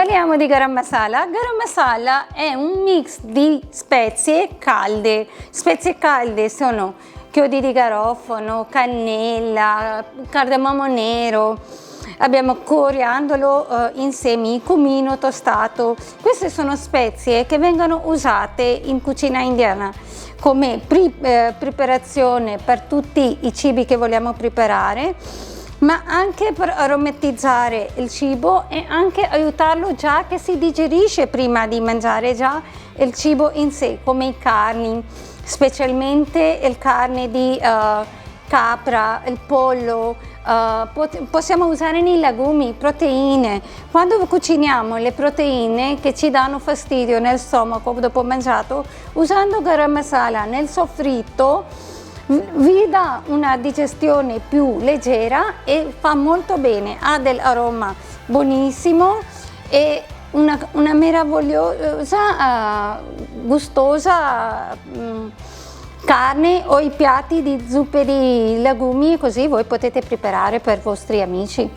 Parliamo di garam masala. Garam masala è un mix di spezie calde. Spezie calde sono chiodi di garofano, cannella, cardamomo nero, abbiamo coriandolo in semi, cumino tostato. Queste sono spezie che vengono usate in cucina indiana come preparazione per tutti i cibi che vogliamo preparare, ma anche per aromatizzare il cibo e anche aiutarlo già che si digerisce prima di mangiare già il cibo in sé, come i carni, specialmente il carne di capra, il pollo. Possiamo usare nei legumi, proteine. Quando cuciniamo le proteine che ci danno fastidio nel stomaco dopo mangiato, usando garam masala nel soffritto vi dà una digestione più leggera e fa molto bene, ha dell'aroma buonissimo e una meravigliosa, gustosa carne o i piatti di zuppe di legumi, così voi potete preparare per i vostri amici.